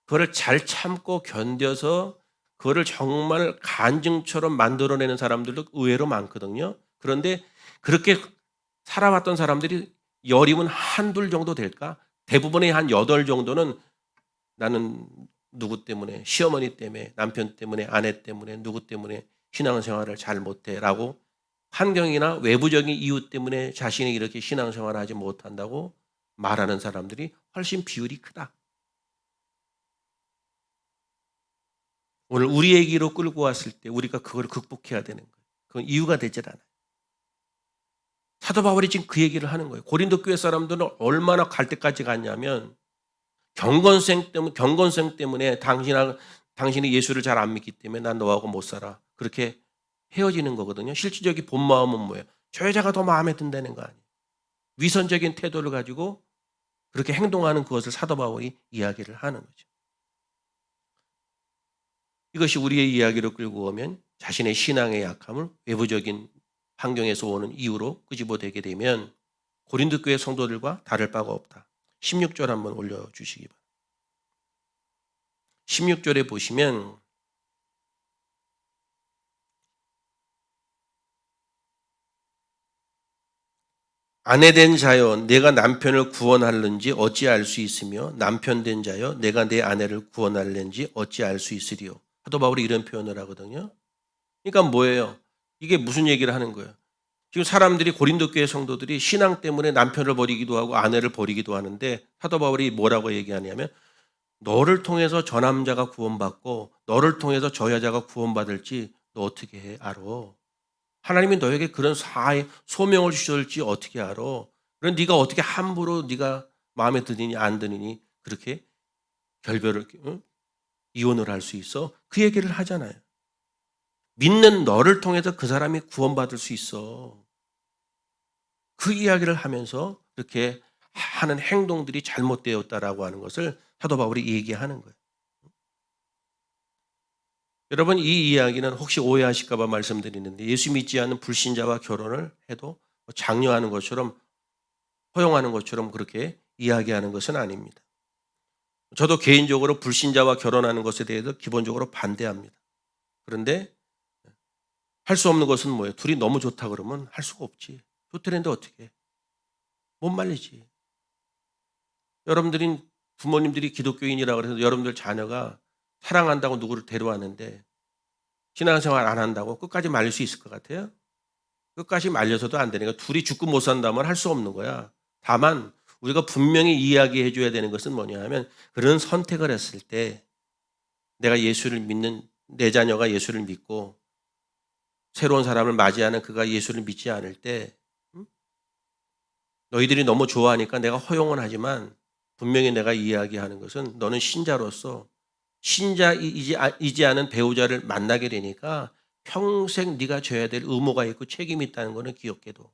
그거를 잘 참고 견뎌서 그거를 정말 간증처럼 만들어내는 사람들도 의외로 많거든요. 그런데 그렇게 살아왔던 사람들이 열이면 한둘 정도 될까? 대부분의 한 8 정도는 나는 누구 때문에 시어머니 때문에 남편 때문에 아내 때문에 누구 때문에 신앙생활을 잘 못해라고 환경이나 외부적인 이유 때문에 자신이 이렇게 신앙생활을 하지 못한다고 말하는 사람들이 훨씬 비율이 크다. 오늘 우리 얘기로 끌고 왔을 때 우리가 그걸 극복해야 되는 거예요. 그건 이유가 되질 않아요. 사도 바울이 지금 그 얘기를 하는 거예요. 고린도 교회 사람들은 얼마나 갈 때까지 갔냐면 경건성 때문에 당신이 예수를 잘 안 믿기 때문에 난 너하고 못 살아. 그렇게 헤어지는 거거든요. 실질적인 본 마음은 뭐예요? 저 여자가 더 마음에 든다는 거 아니에요. 위선적인 태도를 가지고 그렇게 행동하는 그것을 사도 바울이 이야기를 하는 거죠. 이것이 우리의 이야기로 끌고 오면 자신의 신앙의 약함을 외부적인 환경에서 오는 이유로 끄집어대게 되면 고린도 교회 성도들과 다를 바가 없다. 16절 한번 올려주시기 바랍니다. 16절에 보시면 아내 된 자여 내가 남편을 구원할는지 어찌 알 수 있으며 남편 된 자여 내가 내 아내를 구원할는지 어찌 알 수 있으리요. 사도 바울이 이런 표현을 하거든요. 그러니까 뭐예요? 이게 무슨 얘기를 하는 거예요? 지금 사람들이 고린도 교회 성도들이 신앙 때문에 남편을 버리기도 하고 아내를 버리기도 하는데 사도 바울이 뭐라고 얘기하냐면 너를 통해서 저 남자가 구원받고 너를 통해서 저 여자가 구원받을지 너 어떻게 해? 알아? 하나님이 너에게 그런 소명을 주실지 어떻게 알아? 그럼 네가 어떻게 함부로 네가 마음에 드느니 안 드느니 그렇게 결별을 이혼을 할 수 있어? 그 얘기를 하잖아요. 믿는 너를 통해서 그 사람이 구원받을 수 있어. 그 이야기를 하면서 그렇게 하는 행동들이 잘못되었다라고 하는 것을 사도 바울이 얘기하는 거예요. 여러분 이 이야기는 혹시 오해하실까 봐 말씀드리는데 예수 믿지 않는 불신자와 결혼을 해도 장려하는 것처럼 허용하는 것처럼 그렇게 이야기하는 것은 아닙니다. 저도 개인적으로 불신자와 결혼하는 것에 대해서 기본적으로 반대합니다. 그런데 할 수 없는 것은 뭐예요? 둘이 너무 좋다 그러면 할 수가 없지. 좋더랬는데 어떻게 해? 못 말리지. 여러분들이 부모님들이 기독교인이라고 해서 여러분들 자녀가 사랑한다고 누구를 데려왔는데 신앙생활 안 한다고 끝까지 말릴 수 있을 것 같아요? 끝까지 말려서도 안 되니까 둘이 죽고 못 산다면 할 수 없는 거야. 다만 우리가 분명히 이야기해 줘야 되는 것은 뭐냐 하면 그런 선택을 했을 때 내가 예수를 믿는 내 자녀가 예수를 믿고 새로운 사람을 맞이하는 그가 예수를 믿지 않을 때 너희들이 너무 좋아하니까 내가 허용은 하지만 분명히 내가 이야기하는 것은 너는 신자로서 신자이지 않은 배우자를 만나게 되니까 평생 네가 져야 될 의무가 있고 책임이 있다는 것은 기억해도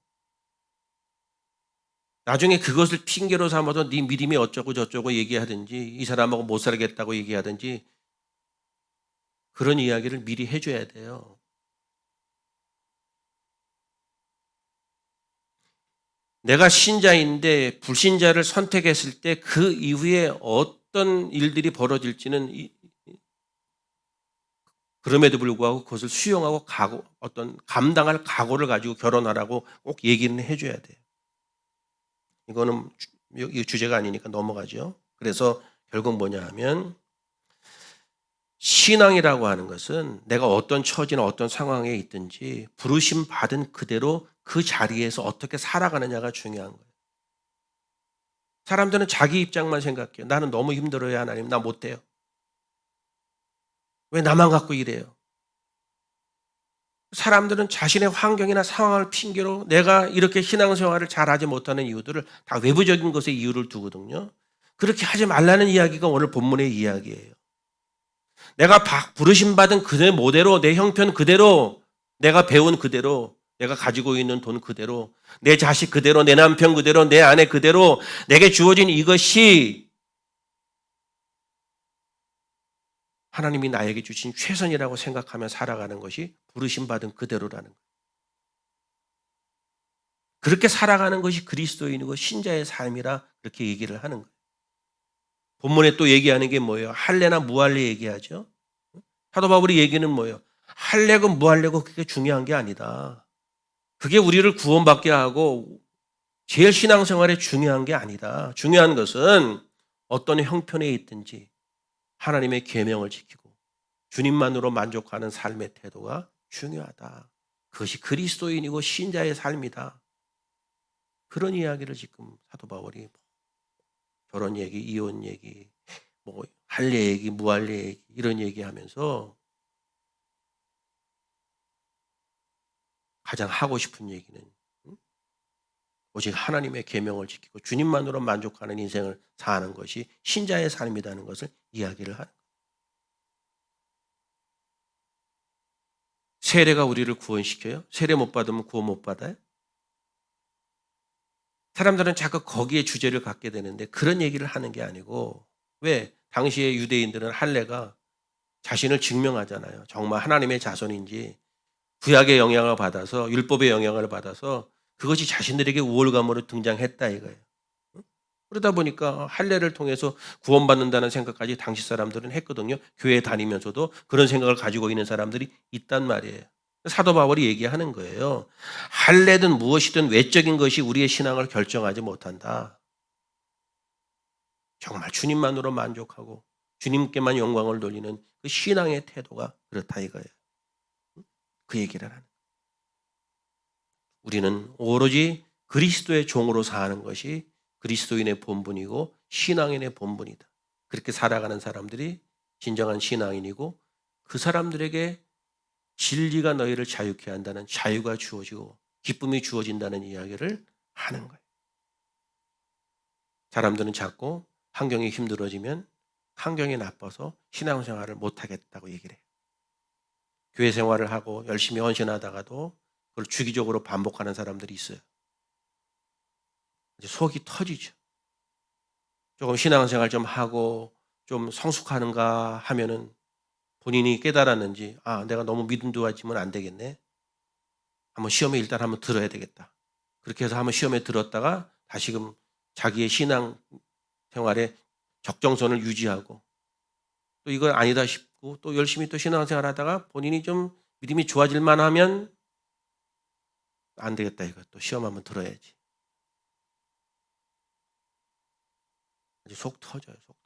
나중에 그것을 핑계로 삼아서 네 믿음이 어쩌고 저쩌고 얘기하든지 이 사람하고 못 살겠다고 얘기하든지 그런 이야기를 미리 해줘야 돼요. 내가 신자인데 불신자를 선택했을 때 그 이후에 어떤 일들이 벌어질지는 그럼에도 불구하고 그것을 수용하고 어떤 감당할 각오를 가지고 결혼하라고 꼭 얘기는 해줘야 돼요. 이거는 이 주제가 아니니까 넘어가죠. 그래서 결국 뭐냐 하면 신앙이라고 하는 것은 내가 어떤 처지나 어떤 상황에 있든지 부르심 받은 그대로 그 자리에서 어떻게 살아가느냐가 중요한 거예요. 사람들은 자기 입장만 생각해요. 나는 너무 힘들어요, 하나님. 나 못해요. 왜 나만 갖고 이래요? 사람들은 자신의 환경이나 상황을 핑계로 내가 이렇게 신앙생활을 잘하지 못하는 이유들을 다 외부적인 것에 이유를 두거든요. 그렇게 하지 말라는 이야기가 오늘 본문의 이야기예요. 내가 부르심 받은 그대 모대로 내 형편 그대로 내가 배운 그대로 내가 가지고 있는 돈 그대로 내 자식 그대로 내 남편 그대로 내 아내 그대로 내게 주어진 이것이 하나님이 나에게 주신 최선이라고 생각하며 살아가는 것이 부르심 받은 그대로라는 거예요. 그렇게 살아가는 것이 그리스도인이고 신자의 삶이라 그렇게 얘기를 하는 거예요. 본문에 또 얘기하는 게 뭐예요? 할례나 무할례 얘기하죠. 사도 바울이 얘기는 뭐예요? 할례고 무할례고 그게 중요한 게 아니다. 그게 우리를 구원받게 하고 제일 신앙생활에 중요한 게 아니다. 중요한 것은 어떤 형편에 있든지 하나님의 계명을 지키고 주님만으로 만족하는 삶의 태도가 중요하다. 그것이 그리스도인이고 신자의 삶이다. 그런 이야기를 지금 사도 바울이 결혼 얘기, 이혼 얘기, 뭐 할례 얘기, 무할례 얘기 이런 얘기하면서 가장 하고 싶은 얘기는 오직 하나님의 계명을 지키고 주님만으로 만족하는 인생을 사는 것이 신자의 삶이라는 것을 이야기를 하는 거예요. 세례가 우리를 구원시켜요? 세례 못 받으면 구원 못 받아요? 사람들은 자꾸 거기에 주제를 갖게 되는데 그런 얘기를 하는 게 아니고 왜? 당시의 유대인들은 할례가 자신을 증명하잖아요. 정말 하나님의 자손인지 구약의 영향을 받아서 율법의 영향을 받아서 그것이 자신들에게 우월감으로 등장했다 이거예요. 그러다 보니까 할례를 통해서 구원받는다는 생각까지 당시 사람들은 했거든요. 교회 다니면서도 그런 생각을 가지고 있는 사람들이 있단 말이에요. 사도 바울이 얘기하는 거예요. 할례든 무엇이든 외적인 것이 우리의 신앙을 결정하지 못한다. 정말 주님만으로 만족하고 주님께만 영광을 돌리는 그 신앙의 태도가 그렇다 이거예요. 그 얘기를 하는. 우리는 오로지 그리스도의 종으로 사는 것이 그리스도인의 본분이고 신앙인의 본분이다. 그렇게 살아가는 사람들이 진정한 신앙인이고 그 사람들에게 진리가 너희를 자유케 한다는 자유가 주어지고 기쁨이 주어진다는 이야기를 하는 거예요. 사람들은 자꾸 환경이 힘들어지면 환경이 나빠서 신앙생활을 못하겠다고 얘기를 해요. 교회 생활을 하고 열심히 헌신하다가도 그걸 주기적으로 반복하는 사람들이 있어요. 이제 속이 터지죠. 조금 신앙생활 좀 하고 좀 성숙하는가 하면은 본인이 깨달았는지, 내가 너무 믿음도 가지면 안 되겠네. 한번 시험에 일단 한번 들어야 되겠다. 그렇게 해서 한번 시험에 들었다가 다시금 자기의 신앙 생활에 적정선을 유지하고 또 이건 아니다 싶고 또 열심히 또 신앙생활 하다가 본인이 좀 믿음이 좋아질 만하면 안 되겠다 이거 또 시험 한번 들어야지. 아주 속 터져요. 속.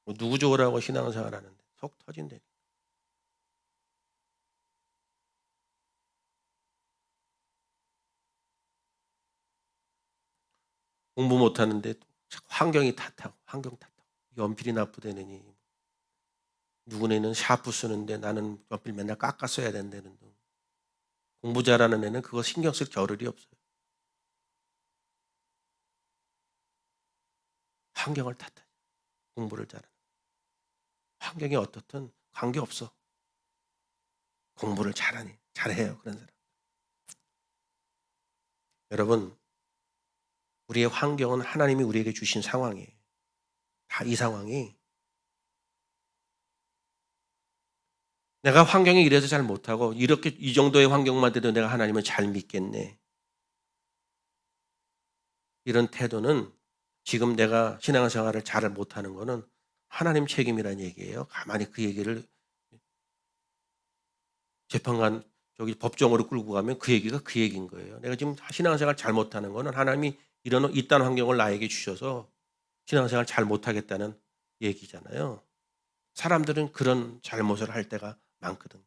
뭐 누구 좋으라고 신앙생활 하는데 속 터진대. 공부 못하는데 환경이 탓하고 환경 탓하고 연필이 나쁘다느니 누구네는 샤프 쓰는데 나는 연필 맨날 깎아 써야 된다는 등. 공부 잘하는 애는 그거 신경 쓸 겨를이 없어요. 환경을 탓해. 공부를 잘하는. 환경이 어떻든 관계없어. 공부를 잘하니 잘해요 그런 사람. 여러분 우리의 환경은 하나님이 우리에게 주신 상황이에요. 다 이 상황이 내가 환경이 이래서 잘 못하고 이렇게 이 정도의 환경만 돼도 내가 하나님을 잘 믿겠네. 이런 태도는 지금 내가 신앙생활을 잘 못하는 거는 하나님 책임이라는 얘기예요. 가만히 그 얘기를 재판관 저기 법정으로 끌고 가면 그 얘기가 그 얘기인 거예요. 내가 지금 신앙생활 잘 못하는 거는 하나님이 이딴 환경을 나에게 주셔서 신앙생활 잘 못하겠다는 얘기잖아요. 사람들은 그런 잘못을 할 때가 많거든.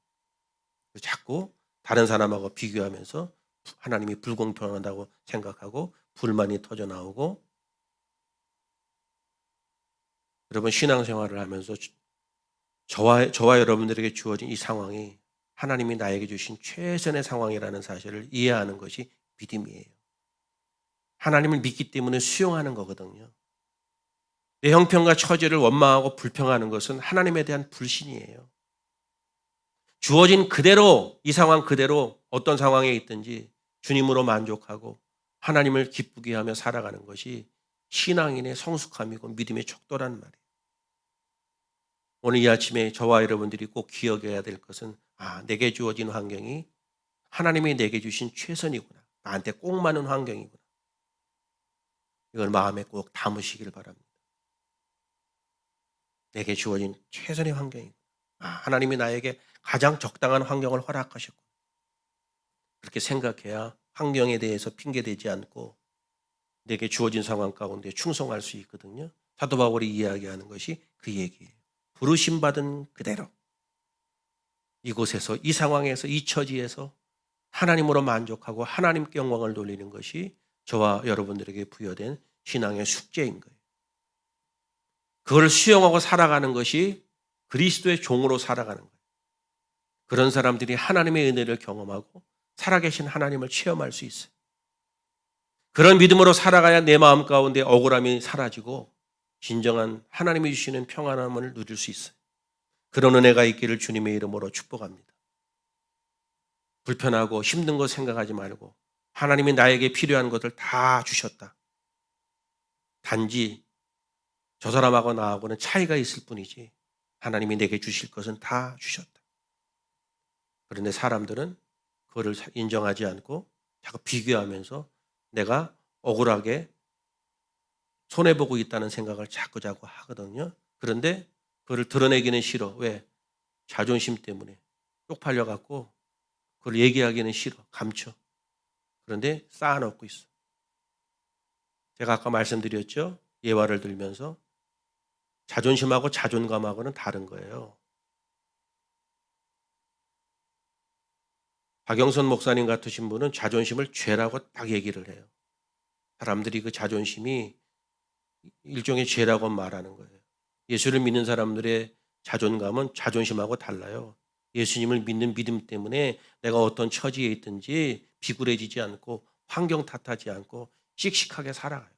자꾸 다른 사람하고 비교하면서 하나님이 불공평하다고 생각하고 불만이 터져 나오고 여러분 신앙생활을 하면서 저와 여러분들에게 주어진 이 상황이 하나님이 나에게 주신 최선의 상황이라는 사실을 이해하는 것이 믿음이에요. 하나님을 믿기 때문에 수용하는 거거든요. 내 형편과 처지를 원망하고 불평하는 것은 하나님에 대한 불신이에요. 주어진 그대로 이 상황 그대로 어떤 상황에 있든지 주님으로 만족하고 하나님을 기쁘게 하며 살아가는 것이 신앙인의 성숙함이고 믿음의 척도라는 말이에요. 오늘 이 아침에 저와 여러분들이 꼭 기억해야 될 것은 내게 주어진 환경이 하나님이 내게 주신 최선이구나. 나한테 꼭 맞는 환경이구나. 이걸 마음에 꼭 담으시길 바랍니다. 내게 주어진 최선의 환경이구나. 하나님이 나에게 가장 적당한 환경을 허락하셨고 그렇게 생각해야 환경에 대해서 핑계대지 않고 내게 주어진 상황 가운데 충성할 수 있거든요. 사도 바울이 이야기하는 것이 그 얘기예요. 부르심 받은 그대로 이곳에서 이 상황에서 이 처지에서 하나님으로 만족하고 하나님께 영광을 돌리는 것이 저와 여러분들에게 부여된 신앙의 숙제인 거예요. 그걸 수용하고 살아가는 것이 그리스도의 종으로 살아가는 거예요. 그런 사람들이 하나님의 은혜를 경험하고 살아계신 하나님을 체험할 수 있어요. 그런 믿음으로 살아가야 내 마음 가운데 억울함이 사라지고 진정한 하나님이 주시는 평안함을 누릴 수 있어요. 그런 은혜가 있기를 주님의 이름으로 축복합니다. 불편하고 힘든 거 생각하지 말고 하나님이 나에게 필요한 것을 다 주셨다. 단지 저 사람하고 나하고는 차이가 있을 뿐이지 하나님이 내게 주실 것은 다 주셨다. 그런데 사람들은 그거를 인정하지 않고 자꾸 비교하면서 내가 억울하게 손해보고 있다는 생각을 자꾸 하거든요. 그런데 그거를 드러내기는 싫어. 왜? 자존심 때문에 쪽팔려갖고 그걸 얘기하기는 싫어. 감춰. 그런데 쌓아놓고 있어. 제가 아까 말씀드렸죠. 예화를 들면서 자존심하고 자존감하고는 다른 거예요. 박영선 목사님 같으신 분은 자존심을 죄라고 딱 얘기를 해요. 사람들이 그 자존심이 일종의 죄라고 말하는 거예요. 예수를 믿는 사람들의 자존감은 자존심하고 달라요. 예수님을 믿는 믿음 때문에 내가 어떤 처지에 있든지 비굴해지지 않고 환경 탓하지 않고 씩씩하게 살아가요.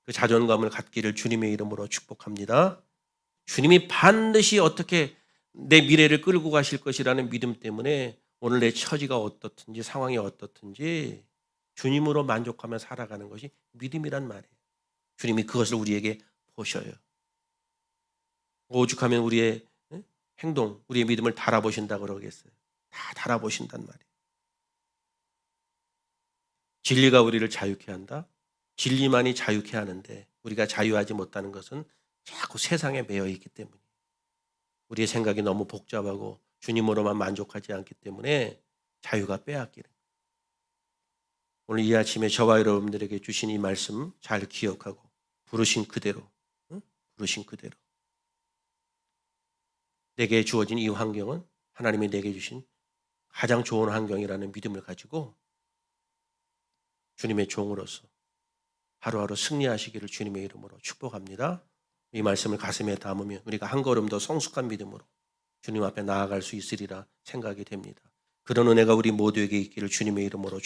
그 자존감을 갖기를 주님의 이름으로 축복합니다. 주님이 반드시 어떻게 내 미래를 끌고 가실 것이라는 믿음 때문에 오늘 내 처지가 어떻든지 상황이 어떻든지 주님으로 만족하며 살아가는 것이 믿음이란 말이에요. 주님이 그것을 우리에게 보셔요. 오죽하면 우리의 행동, 우리의 믿음을 달아보신다고 그러겠어요. 다 달아보신단 말이에요. 진리가 우리를 자유케 한다. 진리만이 자유케 하는데 우리가 자유하지 못하는 것은 자꾸 세상에 매여 있기 때문이에요. 우리의 생각이 너무 복잡하고 주님으로만 만족하지 않기 때문에 자유가 빼앗기는. 오늘 이 아침에 저와 여러분들에게 주신 이 말씀 잘 기억하고 부르신 그대로, 부르신 그대로 내게 주어진 이 환경은 하나님이 내게 주신 가장 좋은 환경이라는 믿음을 가지고 주님의 종으로서 하루하루 승리하시기를 주님의 이름으로 축복합니다. 이 말씀을 가슴에 담으면 우리가 한 걸음 더 성숙한 믿음으로 주님 앞에 나아갈 수 있으리라 생각이 됩니다. 그런 은혜가 우리 모두에게 있기를 주님의 이름으로 축복합니다.